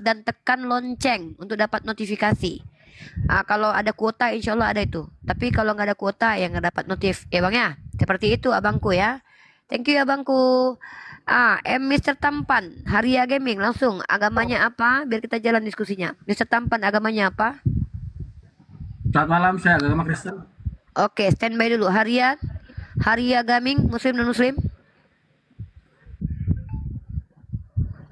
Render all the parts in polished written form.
dan tekan lonceng untuk dapat notifikasi. Kalau ada kuota insya Allah ada itu. Tapi kalau nggak ada kuota ya nggak dapat notif. Ya bang ya. Seperti itu abangku ya. Thank you abangku. Mr. Tampan, Haria Gaming langsung. Agamanya apa? Biar kita jalan diskusinya. Mr. Tampan agamanya apa? Selamat malam, saya agama Kristen. Oke, standby dulu. Haria Gaming, Muslim dan Muslim.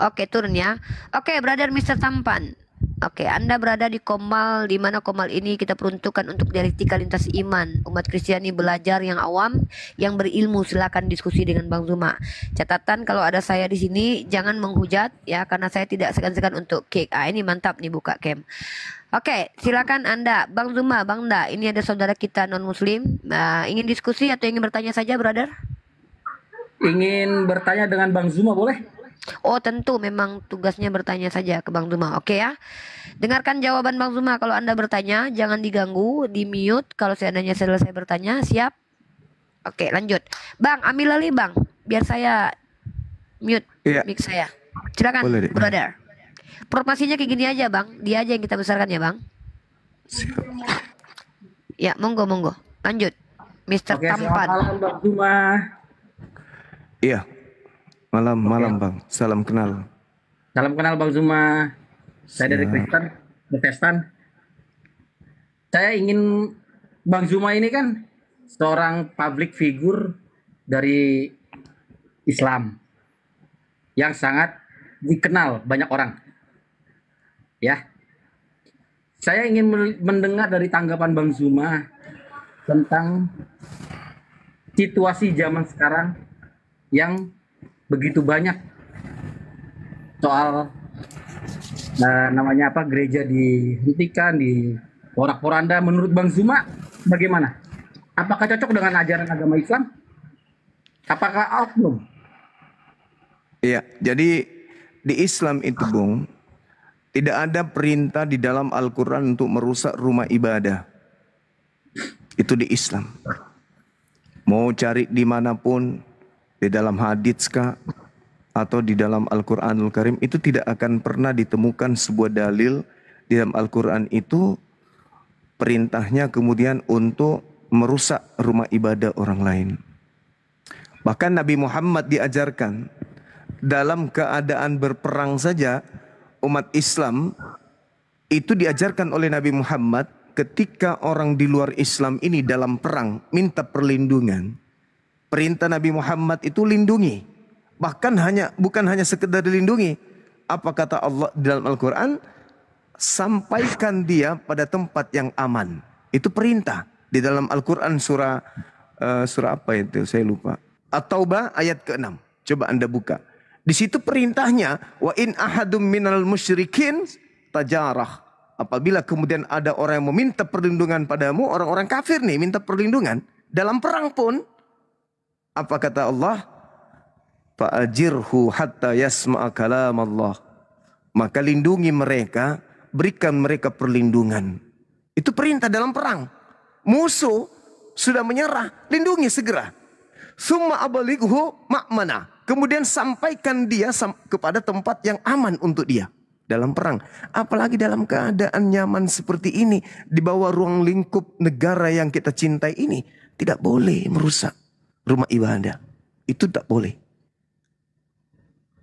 Oke, turun ya. Oke, brother Mr. Tampan. Oke, Anda berada di Komal, di mana Komal ini kita peruntukkan untuk dialektika lintas iman. Umat Kristiani belajar yang awam, yang berilmu, silakan diskusi dengan Bang Zuma. Catatan kalau ada saya di sini jangan menghujat ya, karena saya tidak segan-segan untuk kick. Ini mantap nih buka cam. Oke, silakan Anda, Bang Zuma, Bang Da. Ini ada saudara kita non Muslim. Ingin diskusi atau ingin bertanya saja, brother? Ingin bertanya dengan Bang Zuma, boleh? Oh tentu memang tugasnya bertanya saja ke Bang Zuma. Oke ya. Dengarkan jawaban Bang Zuma. Kalau Anda bertanya jangan diganggu, di mute. Kalau seandainya selesai bertanya, siap? Oke lanjut. Bang ambil alih bang, biar saya mute mic saya. Silakan brother. Informasinya kayak gini aja bang, dia aja yang kita besarkan ya bang. Siap. Ya monggo. Lanjut Mr. Tampan. Selamat malam Bang Zuma. Iya. Malam bang, salam kenal. Salam kenal Bang Zuma. Saya dari Protestan. Saya ingin Bang Zuma ini kan seorang public figure dari Islam yang sangat dikenal banyak orang. Ya. Saya ingin mendengar dari tanggapan Bang Zuma tentang situasi zaman sekarang yang begitu banyak soal namanya apa, gereja dihentikan, di porak-poranda. Menurut Bang Zuma bagaimana? Apakah cocok dengan ajaran agama Islam? Apakah oknum? Iya, jadi di Islam itu Bung, tidak ada perintah di dalam Al-Quran untuk merusak rumah ibadah. Itu di Islam. Mau cari dimanapun, di dalam hadits kah atau di dalam Al-Quranul Karim, itu tidak akan pernah ditemukan sebuah dalil di dalam Al-Quran itu perintahnya kemudian untuk merusak rumah ibadah orang lain. Bahkan Nabi Muhammad diajarkan dalam keadaan berperang saja, umat Islam itu diajarkan oleh Nabi Muhammad ketika orang di luar Islam ini dalam perang minta perlindungan. Perintah Nabi Muhammad itu lindungi. Bahkan bukan hanya sekedar dilindungi. Apa kata Allah dalam Al-Quran? Sampaikan dia pada tempat yang aman. Itu perintah. Di dalam Al-Quran surah apa itu? Saya lupa. At-Taubah ayat ke-6. Coba Anda buka. Di situ perintahnya. Wa in ahadum minal musyrikin tajarah. Apabila kemudian ada orang yang meminta perlindungan padamu. Orang-orang kafir nih minta perlindungan. Dalam perang pun. Apa kata Allah? Fa'ajirhu hatta yasma'a kalam Allah. Maka lindungi mereka, berikan mereka perlindungan. Itu perintah dalam perang. Musuh sudah menyerah, lindungi segera. Summa abalighu ma'mana. Kemudian sampaikan dia kepada tempat yang aman untuk dia. Dalam perang. Apalagi dalam keadaan nyaman seperti ini. Di bawah ruang lingkup negara yang kita cintai ini. Tidak boleh merusak rumah ibadah. Itu tak boleh.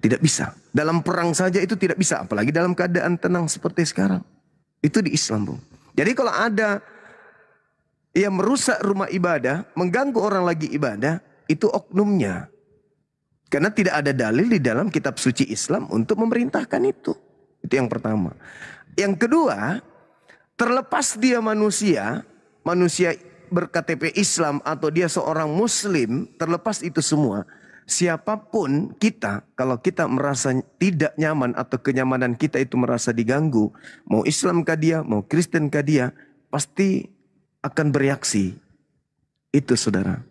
Tidak bisa. Dalam perang saja itu tidak bisa. Apalagi dalam keadaan tenang seperti sekarang. Itu di Islam, Bung. Jadi kalau ada yang merusak rumah ibadah, mengganggu orang lagi ibadah, itu oknumnya. Karena tidak ada dalil di dalam kitab suci Islam untuk memerintahkan itu. Itu yang pertama. Yang kedua, terlepas dia manusia ber-KTP Islam atau dia seorang Muslim, terlepas itu semua, siapapun kita, kalau kita merasa tidak nyaman atau kenyamanan kita itu merasa diganggu, mau Islam kah dia, mau Kristen kah dia, pasti akan bereaksi. Itu saudara.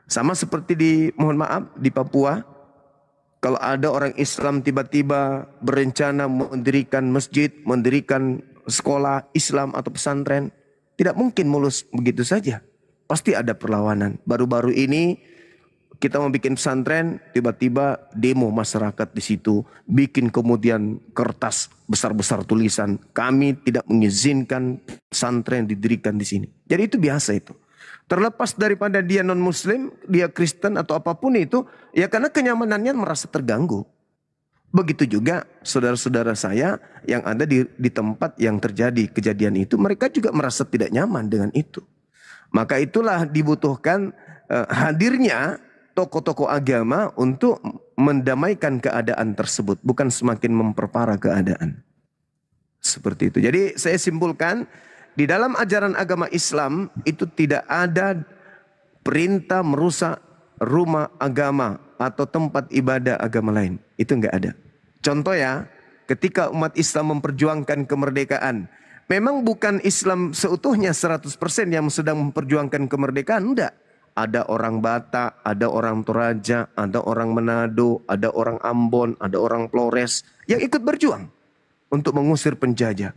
Sama seperti mohon maaf, di Papua, kalau ada orang Islam tiba-tiba berencana mendirikan masjid, mendirikan sekolah Islam atau pesantren, tidak mungkin mulus begitu saja. Pasti ada perlawanan. Baru-baru ini kita mau bikin pesantren, tiba-tiba demo masyarakat di situ, bikin kemudian kertas besar-besar tulisan, kami tidak mengizinkan pesantren didirikan di sini. Jadi itu biasa itu. Terlepas daripada dia non-muslim, dia Kristen atau apapun itu, ya karena kenyamanannya merasa terganggu. Begitu juga saudara-saudara saya yang ada di tempat yang terjadi kejadian itu, mereka juga merasa tidak nyaman dengan itu. Maka itulah dibutuhkan hadirnya tokoh-tokoh agama untuk mendamaikan keadaan tersebut, bukan semakin memperparah keadaan. Seperti itu. Jadi saya simpulkan, di dalam ajaran agama Islam itu tidak ada perintah merusak rumah agama atau tempat ibadah agama lain. Itu enggak ada. Contoh ya, ketika umat Islam memperjuangkan kemerdekaan, memang bukan Islam seutuhnya 100% yang sedang memperjuangkan kemerdekaan, enggak. Ada orang Batak, ada orang Toraja, ada orang Manado, ada orang Ambon, ada orang Flores yang ikut berjuang untuk mengusir penjajah.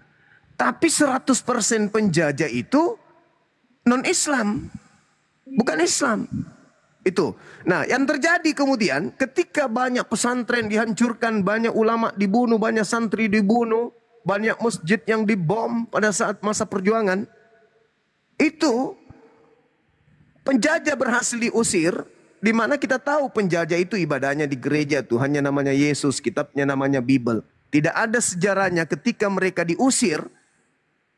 Tapi 100% penjajah itu non-Islam, bukan Islam. Itu. Nah, yang terjadi kemudian ketika banyak pesantren dihancurkan, banyak ulama dibunuh, banyak santri dibunuh, banyak masjid yang dibom pada saat masa perjuangan, itu penjajah berhasil diusir, di mana kita tahu penjajah itu ibadahnya di gereja, Tuhannya namanya Yesus, kitabnya namanya Bible. Tidak ada sejarahnya ketika mereka diusir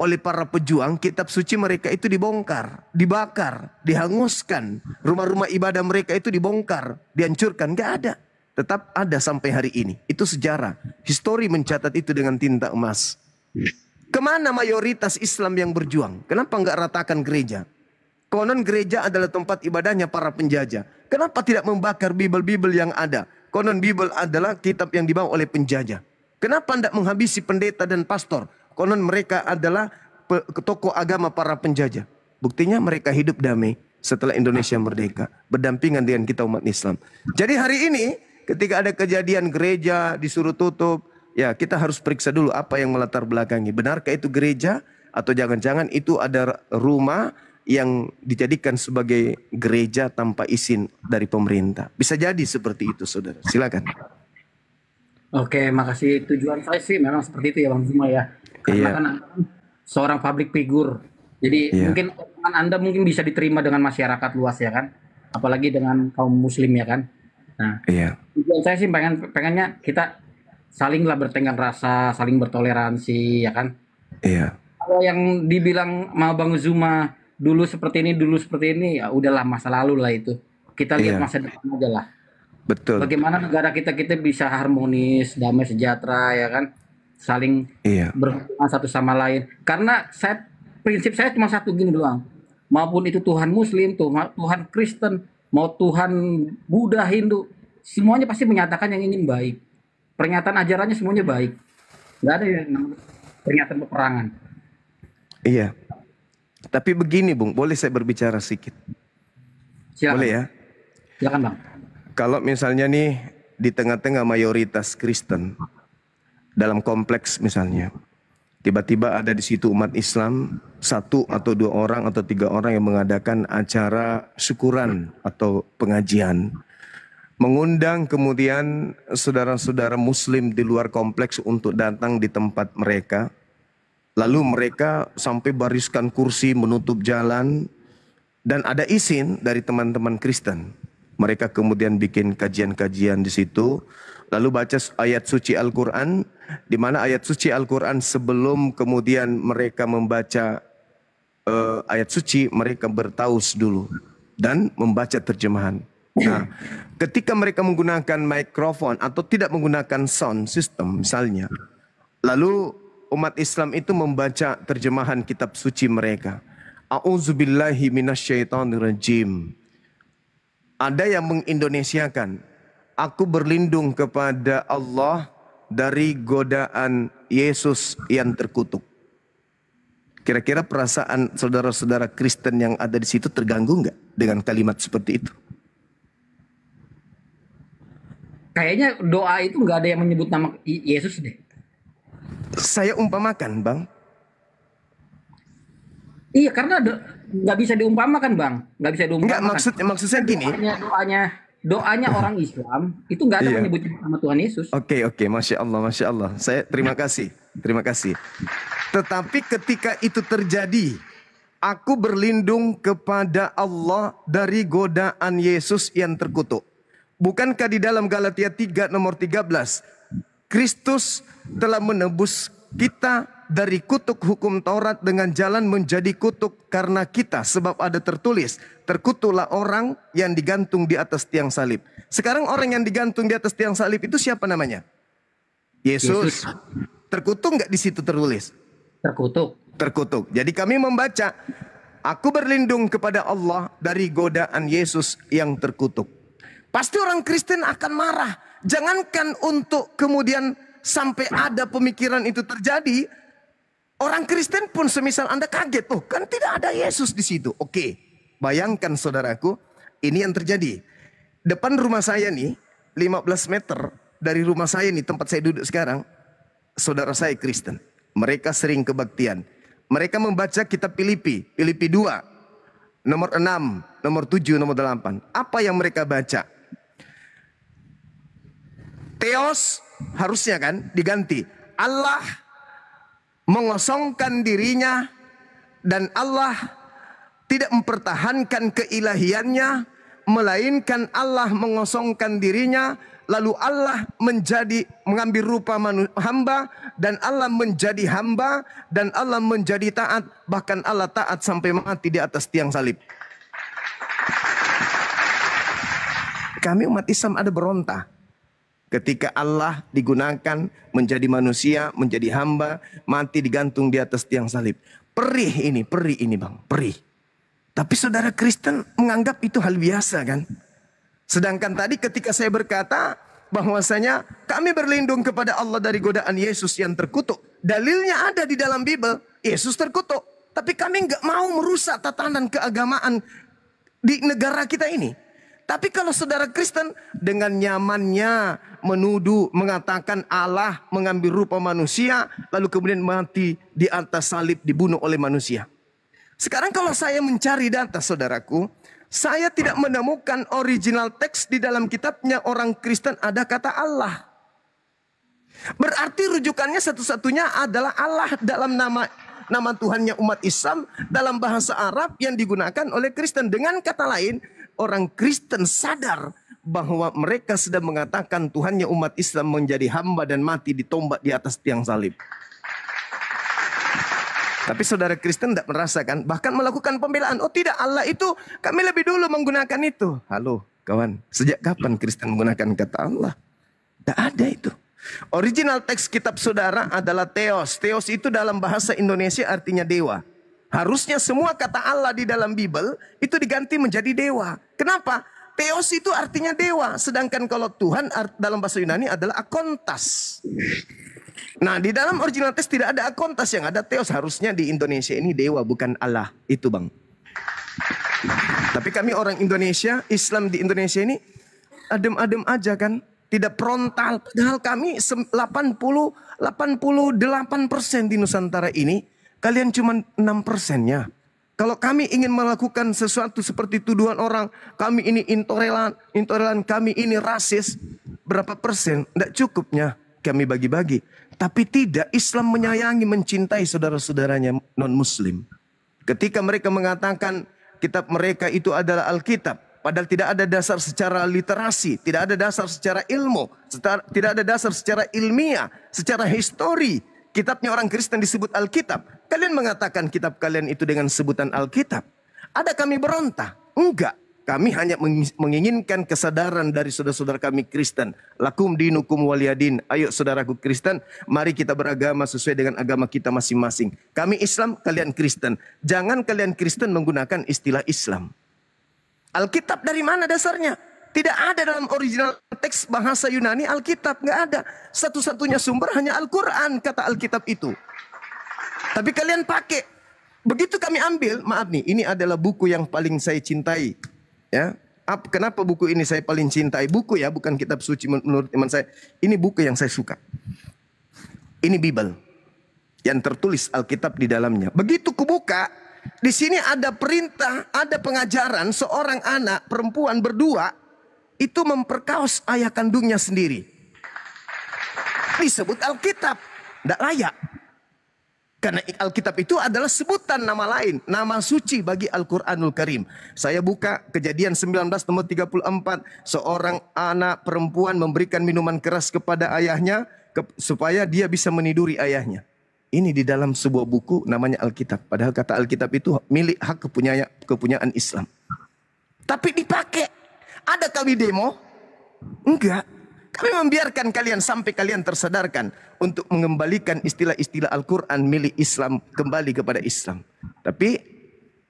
oleh para pejuang, kitab suci mereka itu dibongkar, dibakar, dihanguskan. Rumah-rumah ibadah mereka itu dibongkar, dihancurkan. Gak ada. Tetap ada sampai hari ini. Itu sejarah. Histori mencatat itu dengan tinta emas. Kemana mayoritas Islam yang berjuang? Kenapa nggak ratakan gereja? Konon gereja adalah tempat ibadahnya para penjajah. Kenapa tidak membakar Bible-Bible yang ada? Konon Bible adalah kitab yang dibawa oleh penjajah. Kenapa tidak menghabisi pendeta dan pastor? Konon mereka adalah tokoh agama para penjajah. Buktinya mereka hidup damai setelah Indonesia merdeka. Berdampingan dengan kita umat Islam. Jadi hari ini ketika ada kejadian gereja disuruh tutup, ya kita harus periksa dulu apa yang melatar belakangi. Benarkah itu gereja atau jangan-jangan itu ada rumah yang dijadikan sebagai gereja tanpa izin dari pemerintah. Bisa jadi seperti itu, saudara. Silakan. Oke, makasih. Tujuan saya sih memang seperti itu ya Bang Zuma ya. Karena Iya. kan seorang public figure. Jadi Iya. mungkin omongan Anda mungkin bisa diterima dengan masyarakat luas ya kan. Apalagi dengan kaum muslim ya kan. Nah, Iya. tujuan saya sih pengennya kita salinglah bertengkar rasa, saling bertoleransi ya kan. Iya. Kalau yang dibilang sama Bang Zuma dulu seperti ini, ya udahlah masa lalu lah itu. Kita lihat Iya. masa depan aja lah. Betul. Bagaimana negara kita bisa harmonis, damai sejahtera ya kan, saling Iya. berhubungan satu sama lain. Karena prinsip saya cuma satu gini doang. Maupun itu Tuhan Muslim, Tuhan Kristen, mau Tuhan Buddha, Hindu, semuanya pasti menyatakan yang ingin baik. Pernyataan ajarannya semuanya baik. Nggak ada yang namanya pernyataan peperangan. Iya. Tapi begini, Bung, boleh saya berbicara sedikit? Silakan. Boleh ya? Silakan Bang. Kalau misalnya nih di tengah-tengah mayoritas Kristen dalam kompleks misalnya, tiba-tiba ada di situ umat Islam 1 atau 2 orang atau 3 orang yang mengadakan acara syukuran atau pengajian, mengundang kemudian saudara-saudara Muslim di luar kompleks untuk datang di tempat mereka. Lalu mereka sampai bariskan kursi menutup jalan dan ada izin dari teman-teman Kristen. Mereka kemudian bikin kajian-kajian di situ, lalu baca ayat suci Al-Quran, di mana ayat suci Al-Quran sebelum kemudian mereka membaca ayat suci, mereka bertaus dulu dan membaca terjemahan. Nah, ketika mereka menggunakan mikrofon atau tidak menggunakan sound system misalnya, lalu umat Islam itu membaca terjemahan kitab suci mereka. A'udzubillahi minasyaitonirrajim. Ada yang mengindonesiakan, aku berlindung kepada Allah dari godaan Yesus yang terkutuk. Kira-kira perasaan saudara-saudara Kristen yang ada di situ terganggu nggak dengan kalimat seperti itu? Kayaknya doa itu nggak ada yang menyebut nama Yesus deh. Saya umpamakan, Bang. Iya, karena nggak bisa diumpamakan Bang, nggak bisa diumpamakan. Enggak, maksudnya gini. Doanya doanya orang Islam itu nggak ada Iya. menyebut nama Tuhan Yesus. Oke, Masya Allah, Masya Allah. Saya terima kasih, terima kasih. Tetapi ketika itu terjadi, aku berlindung kepada Allah dari godaan Yesus yang terkutuk. Bukankah di dalam Galatia 3 nomor 13, Kristus telah menebus kita dari kutuk hukum Taurat dengan jalan menjadi kutuk karena kita. Sebab ada tertulis, terkutuklah orang yang digantung di atas tiang salib. Sekarang orang yang digantung di atas tiang salib itu siapa namanya? Yesus. Terkutuk nggak di situ tertulis? Terkutuk. Terkutuk. Jadi kami membaca, aku berlindung kepada Allah dari godaan Yesus yang terkutuk. Pasti orang Kristen akan marah. Jangankan untuk kemudian sampai ada pemikiran itu terjadi, orang Kristen pun semisal Anda kaget, oh kan tidak ada Yesus di situ. Oke, bayangkan saudaraku, ini yang terjadi. Depan rumah saya nih, 15 meter dari rumah saya nih, tempat saya duduk sekarang, saudara saya Kristen. Mereka sering kebaktian. Mereka membaca kitab Filipi 2, nomor 6, nomor 7, nomor 8. Apa yang mereka baca? Theos harusnya kan diganti. Allah mengosongkan dirinya dan Allah tidak mempertahankan keilahiannya, melainkan Allah mengosongkan dirinya, lalu Allah mengambil rupa hamba, dan Allah menjadi hamba, dan Allah menjadi taat, bahkan Allah taat sampai mati di atas tiang salib. Kami umat Islam ada berontak ketika Allah digunakan menjadi manusia, menjadi hamba, mati digantung di atas tiang salib. Perih ini bang, perih. Tapi saudara Kristen menganggap itu hal biasa kan? Sedangkan tadi ketika saya berkata bahwasanya kami berlindung kepada Allah dari godaan Yesus yang terkutuk. Dalilnya ada di dalam Bible, Yesus terkutuk. Tapi kami nggak mau merusak tatanan keagamaan di negara kita ini. Tapi kalau saudara Kristen dengan nyamannya menuduh, mengatakan Allah mengambil rupa manusia, lalu kemudian mati di atas salib, dibunuh oleh manusia. Sekarang kalau saya mencari data saudaraku, saya tidak menemukan original teks di dalam kitabnya orang Kristen ada kata Allah. Berarti rujukannya satu-satunya adalah Allah dalam nama Tuhannya umat Islam dalam bahasa Arab yang digunakan oleh Kristen. Dengan kata lain, orang Kristen sadar bahwa mereka sedang mengatakan Tuhannya umat Islam menjadi hamba dan mati ditombak di atas tiang salib. Tapi saudara Kristen tidak merasakan, bahkan melakukan pembelaan. Oh tidak, Allah itu kami lebih dulu menggunakan itu. Halo kawan, sejak kapan Kristen menggunakan kata Allah? Tidak ada itu. Original teks kitab saudara adalah Theos. Theos itu dalam bahasa Indonesia artinya dewa. Harusnya semua kata Allah di dalam Bible itu diganti menjadi dewa. Kenapa? Theos itu artinya dewa. Sedangkan kalau Tuhan dalam bahasa Yunani adalah akontas. Nah di dalam original teks tidak ada akontas, yang ada Theos. Harusnya di Indonesia ini dewa bukan Allah. Itu bang. Tapi kami orang Indonesia, Islam di Indonesia ini adem-adem aja kan. Tidak frontal. Padahal kami 88% di Nusantara ini. Kalian cuma 6%-nya. Kalau kami ingin melakukan sesuatu seperti tuduhan orang. Kami ini intoleran, kami ini rasis. Berapa persen? Tidak cukupnya kami bagi-bagi. Tapi tidak, Islam menyayangi, mencintai saudara-saudaranya non-muslim. Ketika mereka mengatakan kitab mereka itu adalah Alkitab. Padahal tidak ada dasar secara literasi, tidak ada dasar secara ilmu, tidak ada dasar secara ilmiah, secara histori. Kitabnya orang Kristen disebut Alkitab. Kalian mengatakan kitab kalian itu dengan sebutan Alkitab. Ada kami berontak? Enggak. Kami hanya menginginkan kesadaran dari saudara-saudara kami Kristen. Lakum dinukum waliyadin. Ayo saudaraku Kristen, mari kita beragama sesuai dengan agama kita masing-masing. Kami Islam, kalian Kristen. Jangan kalian Kristen menggunakan istilah Islam. Alkitab dari mana dasarnya? Tidak ada dalam original teks bahasa Yunani Alkitab. Nggak ada. Satu-satunya sumber hanya Al-Quran, kata Alkitab itu. Tapi kalian pakai. Begitu kami ambil, maaf nih, ini adalah buku yang paling saya cintai. Ya, kenapa buku ini saya paling cintai? Buku ya, bukan kitab suci menurut teman saya. Ini buku yang saya suka. Ini Bible. Yang tertulis Alkitab di dalamnya. Begitu kubuka, di sini ada perintah, ada pengajaran seorang anak perempuan berdua. itu memperkaos ayah kandungnya sendiri. Disebut Alkitab, tidak layak. Karena Alkitab itu adalah sebutan nama lain, nama suci bagi Al-Quranul Karim. Saya buka Kejadian 19 nomor 34. Seorang anak perempuan memberikan minuman keras kepada ayahnya supaya dia bisa meniduri ayahnya. Ini di dalam sebuah buku namanya Alkitab. Padahal kata Alkitab itu milik hak kepunyaan Islam. Tapi dipakai. Ada kami demo? Enggak. Kami membiarkan kalian sampai kalian tersadarkan untuk mengembalikan istilah-istilah Al-Quran milik Islam kembali kepada Islam. Tapi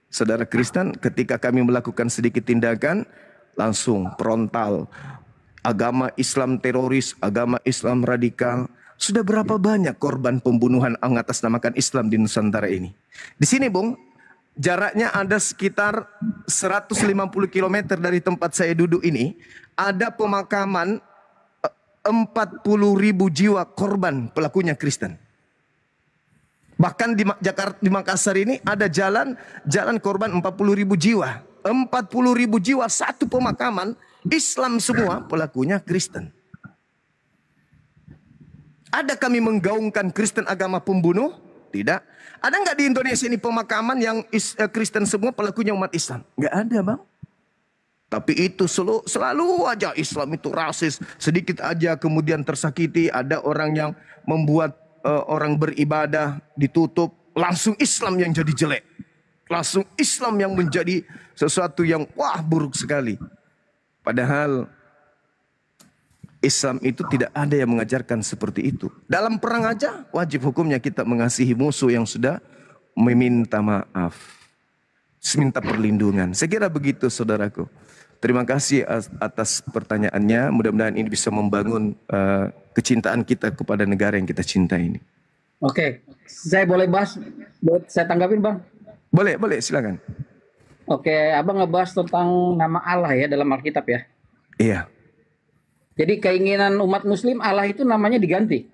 saudara Kristen, ketika kami melakukan sedikit tindakan, langsung frontal. Agama Islam teroris, agama Islam radikal. Sudah berapa banyak korban pembunuhan mengatasnamakan Islam di Nusantara ini? Di sini, Bung, jaraknya ada sekitar 150 km dari tempat saya duduk ini. Ada pemakaman 40.000 jiwa korban pelakunya Kristen. Bahkan di Jakarta, di Makassar ini ada jalan korban 40.000 jiwa. 40.000 jiwa satu pemakaman, Islam semua, pelakunya Kristen. Ada kami menggaungkan Kristen agama pembunuh? Tidak. Ada nggak di Indonesia ini pemakaman yang Kristen semua pelakunya umat Islam? Nggak ada, Bang. Tapi itu selalu aja Islam itu rasis. Sedikit aja kemudian tersakiti. Ada orang yang membuat orang beribadah ditutup. Langsung Islam yang jadi jelek. Langsung Islam yang menjadi sesuatu yang wah buruk sekali. Padahal Islam itu tidak ada yang mengajarkan seperti itu. Dalam perang aja wajib hukumnya kita mengasihi musuh yang sudah meminta maaf. Minta perlindungan. Saya kira begitu saudaraku. Terima kasih atas pertanyaannya. Mudah-mudahan ini bisa membangun kecintaan kita kepada negara yang kita cintai ini. Oke, saya boleh bahas, saya tanggapin Bang? Boleh, silakan. Oke, Abang ngebahas tentang nama Allah ya dalam Alkitab ya? Iya. Jadi keinginan umat Muslim Allah itu namanya diganti?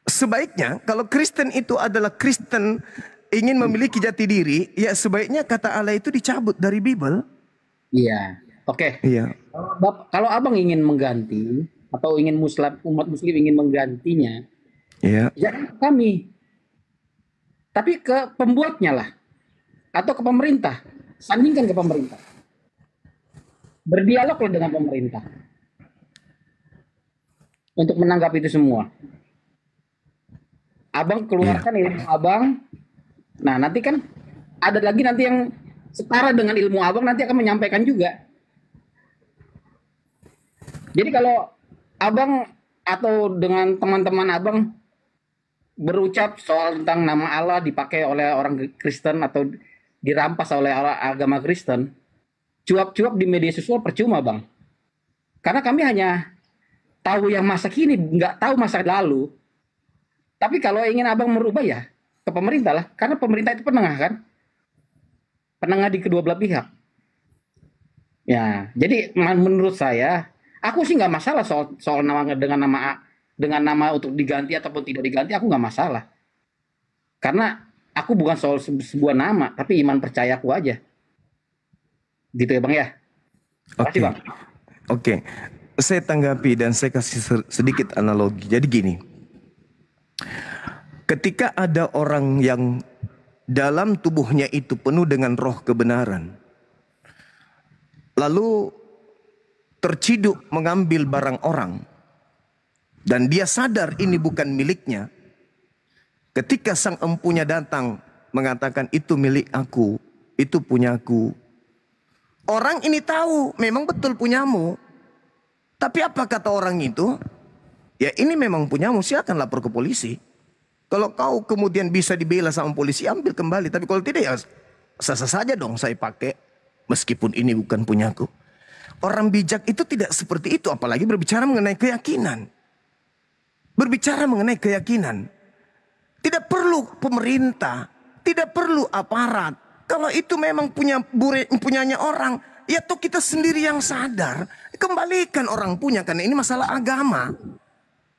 Sebaiknya kalau Kristen itu adalah Kristen ingin memiliki jati diri, ya sebaiknya kata Allah itu dicabut dari Bible. Iya, oke. Iya. Kalau Abang ingin mengganti atau ingin umat Muslim ingin menggantinya, iya. jangan kami, tapi ke pembuatnya lah, atau ke pemerintah. Sandingkan ke pemerintah. Berdialoglah dengan pemerintah untuk menanggapi itu semua. Abang keluarkan ilmu Abang. Nah, nanti kan ada lagi nanti yang setara dengan ilmu Abang nanti akan menyampaikan juga. Jadi kalau Abang atau dengan teman-teman Abang berucap soal tentang nama Allah dipakai oleh orang Kristen atau dirampas oleh agama Kristen, cuap-cuap di media sosial percuma Bang. Karena kami hanya tahu yang masa kini, nggak tahu masa lalu. Tapi kalau ingin Abang merubah ya ke pemerintah lah. Karena pemerintah itu penengah kan. Penengah di kedua belah pihak. Ya, jadi menurut saya, aku sih nggak masalah soal nama dengan nama untuk diganti ataupun tidak diganti, aku nggak masalah. Karena aku bukan soal sebuah nama, tapi iman percayaku aja. Gitu ya Bang ya. Terima kasih Bang. Oke. Saya tanggapi dan saya kasih sedikit analogi. Jadi gini. Ketika ada orang yang dalam tubuhnya itu penuh dengan roh kebenaran, lalu terciduk mengambil barang orang, dan dia sadar ini bukan miliknya. Ketika sang empunya datang mengatakan itu milik aku, itu punyaku. Orang ini tahu memang betul punyamu. Tapi apa kata orang itu? Ya ini memang punyamu, silakan lapor ke polisi. Kalau kau kemudian bisa dibela sama polisi, ambil kembali. Tapi kalau tidak ya sah-sah saja dong saya pakai. Meskipun ini bukan punyaku. Orang bijak itu tidak seperti itu. Apalagi berbicara mengenai keyakinan. Berbicara mengenai keyakinan. Tidak perlu pemerintah. Tidak perlu aparat. Kalau itu memang punyanya orang. Ya tuh kita sendiri yang sadar. Kembalikan orang punya. Karena ini masalah agama.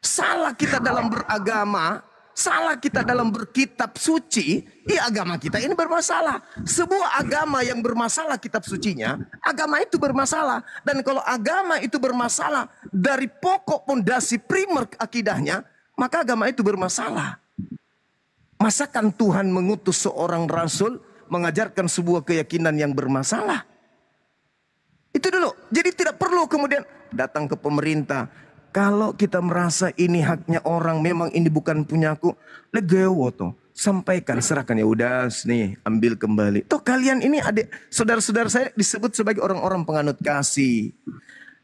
Salah kita dalam beragama. Salah kita dalam berkitab suci, ya agama kita ini bermasalah. Sebuah agama yang bermasalah kitab sucinya, agama itu bermasalah. Dan kalau agama itu bermasalah dari pokok pondasi primer akidahnya, maka agama itu bermasalah. Masakan Tuhan mengutus seorang rasul mengajarkan sebuah keyakinan yang bermasalah? Itu dulu. Jadi tidak perlu kemudian datang ke pemerintah. Kalau kita merasa ini haknya orang, memang ini bukan punyaku, legowo tuh. Sampaikan, serahkan, ya udah nih, ambil kembali. Toh kalian ini adik, saudara-saudara saya disebut sebagai orang-orang penganut kasih.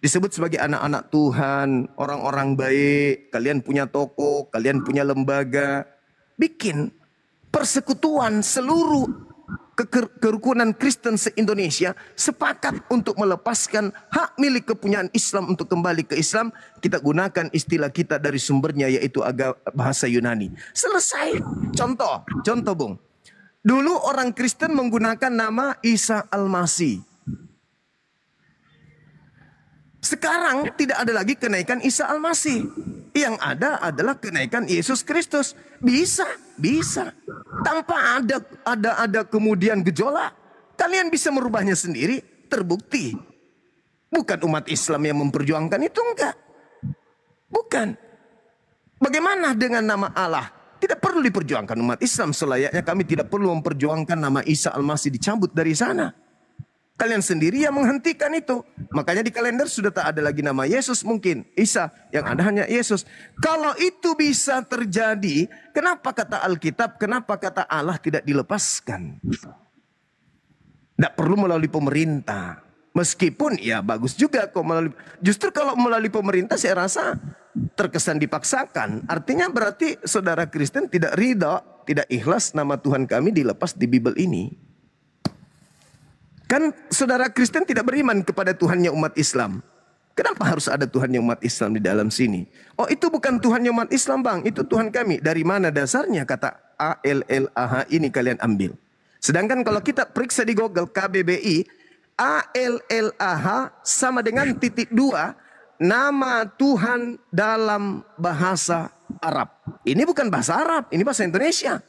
Disebut sebagai anak-anak Tuhan, orang-orang baik. Kalian punya toko, kalian punya lembaga. Bikin persekutuan seluruh kerukunan Kristen se-Indonesia sepakat untuk melepaskan hak milik kepunyaan Islam untuk kembali ke Islam. Kita gunakan istilah kita dari sumbernya, yaitu bahasa Yunani. Selesai. Contoh Bung. Dulu orang Kristen menggunakan nama Isa Al-Masih. Sekarang tidak ada lagi kenaikan Isa Al-Masih. Yang ada adalah kenaikan Yesus Kristus. Bisa. Tanpa ada kemudian gejolak. Kalian bisa merubahnya sendiri, terbukti. Bukan umat Islam yang memperjuangkan itu, enggak. Bukan. Bagaimana dengan nama Allah? Tidak perlu diperjuangkan umat Islam. Selayaknya kami tidak perlu memperjuangkan nama Isa Al-Masih dicabut dari sana. Kalian sendiri yang menghentikan itu. Makanya di kalender sudah tak ada lagi nama Yesus mungkin. Isa, yang ada hanya Yesus. Kalau itu bisa terjadi, kenapa kata Alkitab, kenapa kata Allah tidak dilepaskan? Tidak perlu melalui pemerintah. Meskipun ya bagus juga kok melalui. Justru kalau melalui pemerintah saya rasa terkesan dipaksakan. Artinya berarti saudara Kristen tidak ridha, tidak ikhlas nama Tuhan kami dilepas di Bible ini. Kan saudara Kristen tidak beriman kepada Tuhannya umat Islam. Kenapa harus ada Tuhannya umat Islam di dalam sini? Oh, itu bukan Tuhannya umat Islam, Bang. Itu Tuhan kami. Dari mana dasarnya kata ALLAH ini kalian ambil? Sedangkan kalau kita periksa di Google KBBI, ALLAH sama dengan titik 2, nama Tuhan dalam bahasa Arab. Ini bukan bahasa Arab, ini bahasa Indonesia.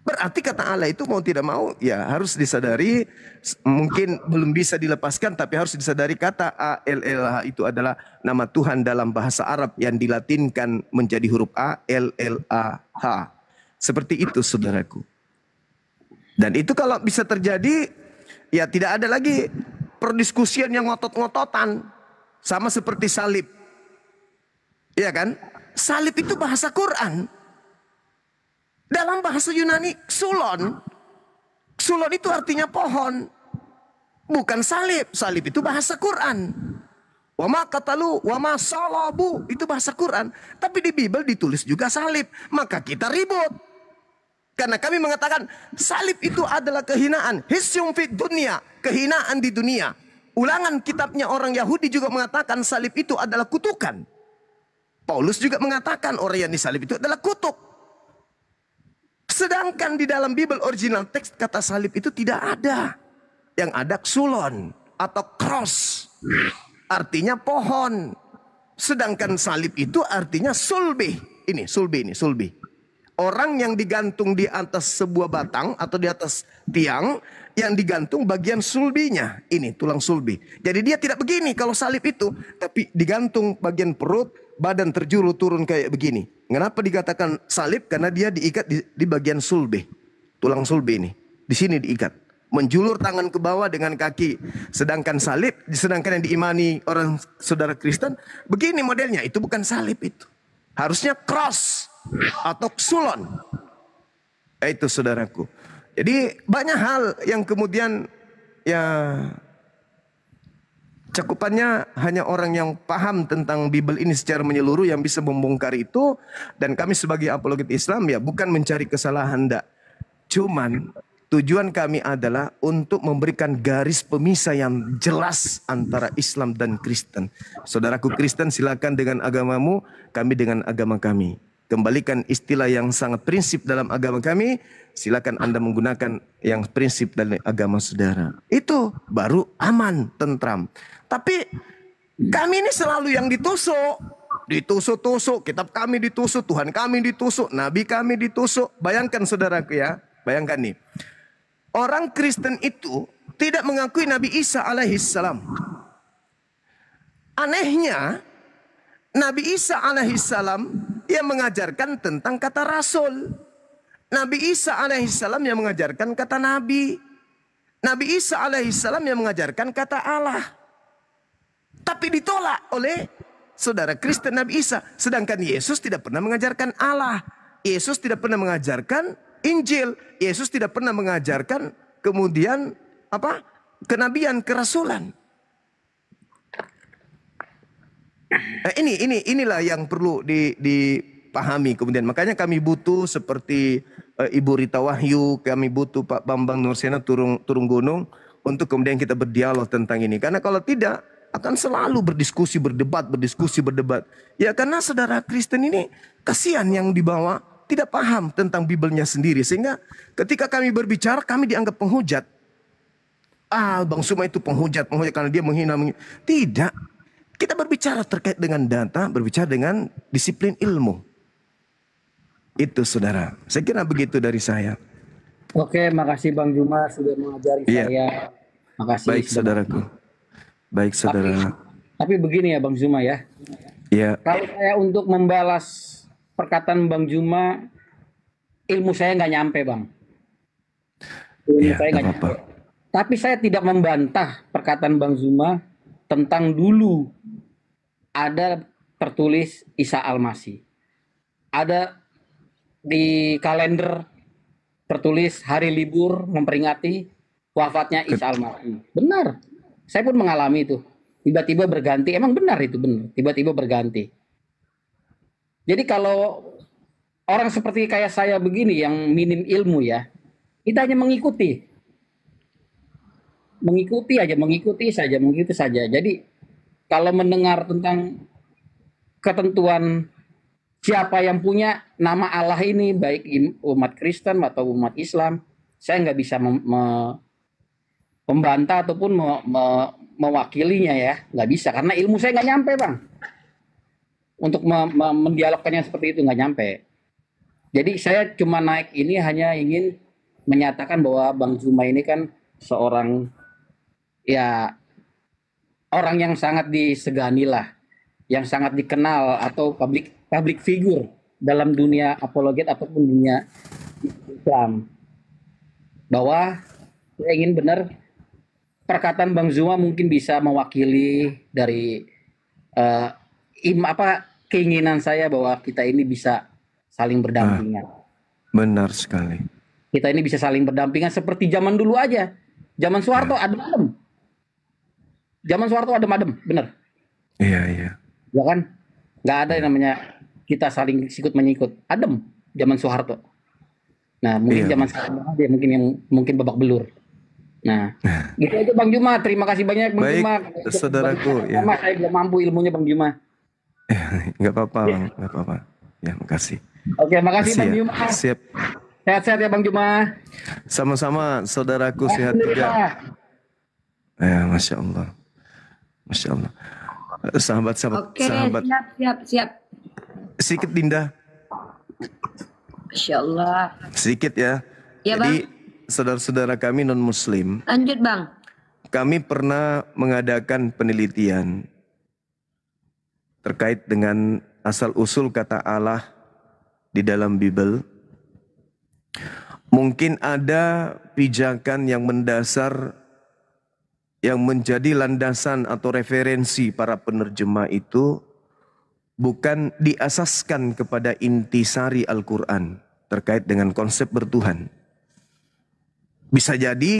Berarti kata Allah itu mau tidak mau ya harus disadari, mungkin belum bisa dilepaskan tapi harus disadari kata ALLAH itu adalah nama Tuhan dalam bahasa Arab yang dilatinkan menjadi huruf ALLAH. Seperti itu saudaraku. Dan itu kalau bisa terjadi ya tidak ada lagi perdiskusian yang ngotot-ngototan. Sama seperti salib. Iya kan? Salib itu bahasa Quran. Dalam bahasa Yunani, sulon. Sulon itu artinya pohon. Bukan salib. Salib itu bahasa Quran. Wama katalu, wama salabu. Itu bahasa Quran. Tapi di Bible ditulis juga salib. Maka kita ribut. Karena kami mengatakan salib itu adalah kehinaan. Hisyum fit dunia. Kehinaan di dunia. Ulangan kitabnya orang Yahudi juga mengatakan salib itu adalah kutukan. Paulus juga mengatakan orang yang disalib itu adalah kutuk. Sedangkan di dalam Bible original teks kata salib itu tidak ada. Yang ada xulon atau cross. Artinya pohon. Sedangkan salib itu artinya sulbi. Ini sulbi. Orang yang digantung di atas sebuah batang atau di atas tiang. Yang digantung bagian sulbinya. Ini tulang sulbi. Jadi dia tidak begini kalau salib itu. Tapi digantung bagian perut. Badan terjuru turun kayak begini. Kenapa dikatakan salib? Karena dia diikat di bagian sulbi. Tulang sulbi ini. Di sini diikat. Menjulur tangan ke bawah dengan kaki. Sedangkan salib, sedangkan yang diimani orang saudara Kristen. Begini modelnya. Itu bukan salib itu. Harusnya cross. Atau xulon. Itu saudaraku. Jadi banyak hal yang kemudian ya cakupannya hanya orang yang paham tentang Bible ini secara menyeluruh yang bisa membongkar itu. Dan kami sebagai apologet Islam ya bukan mencari kesalahan, enggak. Cuman tujuan kami adalah untuk memberikan garis pemisah yang jelas antara Islam dan Kristen. Saudaraku Kristen silakan dengan agamamu, kami dengan agama kami. Kembalikan istilah yang sangat prinsip dalam agama kami. Silakan Anda menggunakan yang prinsip dalam agama saudara. Itu baru aman, tentram. Tapi kami ini selalu yang ditusuk. ditusuk-tusuk, kitab kami ditusuk, Tuhan kami ditusuk, nabi kami ditusuk. Bayangkan saudaraku ya, bayangkan nih. Orang Kristen itu tidak mengakui Nabi Isa alaihissalam. Anehnya, Nabi Isa alaihissalam yang mengajarkan tentang kata rasul. Nabi Isa alaihissalam yang mengajarkan kata nabi. Nabi Isa alaihissalam yang mengajarkan kata Allah. Tapi ditolak oleh saudara Kristen Nabi Isa. Sedangkan Yesus tidak pernah mengajarkan Allah. Yesus tidak pernah mengajarkan Injil. Yesus tidak pernah mengajarkan kemudian apa? Kenabian, kerasulan. Inilah yang perlu dipahami kemudian. Makanya kami butuh seperti Ibu Rita Wahyu, kami butuh Pak Bambang Nursena turun gunung untuk kemudian kita berdialog tentang ini. Karena kalau tidak akan selalu berdiskusi, berdebat. Ya karena saudara Kristen ini kasihan yang dibawa tidak paham tentang Bibelnya sendiri. Sehingga ketika kami berbicara kami dianggap penghujat. Bang Suma itu penghujat karena dia menghina. Tidak. Kita berbicara terkait dengan data, berbicara dengan disiplin ilmu. Itu saudara. Saya kira begitu dari saya. Oke, makasih Bang Juma sudah mengajari saya. Makasih. Baik saudaraku. Baik saudara. Tapi begini ya Bang Juma ya. Iya. Kalau saya untuk membalas perkataan Bang Juma, ilmu saya nggak nyampe Bang. Iya, nggak apa-apa. Tapi saya tidak membantah perkataan Bang Juma tentang dulu ada tertulis Isa Al-Masih. Ada di kalender tertulis hari libur memperingati wafatnya Isa Al-Masih. Benar. Saya pun mengalami itu. Tiba-tiba berganti. Emang benar itu benar. Tiba-tiba berganti. Jadi kalau orang seperti kayak saya begini yang minim ilmu ya, kita hanya mengikuti. Mengikuti saja. Jadi kalau mendengar tentang ketentuan siapa yang punya nama Allah ini, baik umat Kristen atau umat Islam, saya nggak bisa membantah ataupun mewakilinya ya, nggak bisa karena ilmu saya nggak nyampe Bang. Untuk mendialogkannya seperti itu nggak nyampe. Jadi saya cuma naik ini hanya ingin menyatakan bahwa Bang Juma ini kan seorang ya orang yang sangat disegani lah, yang sangat dikenal atau public figure dalam dunia apologet ataupun dunia Islam. Bahwa saya ingin benar perkataan Bang Juma mungkin bisa mewakili dari keinginan saya bahwa kita ini bisa saling berdampingan. Benar sekali. Kita ini bisa saling berdampingan seperti zaman dulu aja. Zaman Soeharto adem-adem. Zaman Soeharto adem-adem, benar. Iya. Ya kan? Nggak ada yang namanya kita saling sikut menyikut. Adem zaman Soeharto. Nah, mungkin zaman sekarang aja mungkin babak belur. Nah, gitu aja Bang Juma. Terima kasih banyak Bang Baik, Juma. saudaraku. Ya. Saya belum mampu ilmunya Bang Juma. Nggak apa-apa, Bang. Nggak apa-apa. Ya, makasih. Oke, makasih Bang ya. Juma. Siap. Sehat-sehat ya Bang Juma. Sama-sama, saudaraku sehat juga. Ya, Masya Allah. Masya Allah. Sahabat. Oke, siap. Sedikit Dinda. Masya Allah. Sedikit ya. Ya, Jadi saudara-saudara kami non-muslim. Lanjut Bang. Kami pernah mengadakan penelitian terkait dengan asal-usul kata Allah di dalam Bible. Mungkin ada pijakan yang mendasar yang menjadi landasan atau referensi para penerjemah itu bukan diasaskan kepada intisari Al-Quran terkait dengan konsep bertuhan. Bisa jadi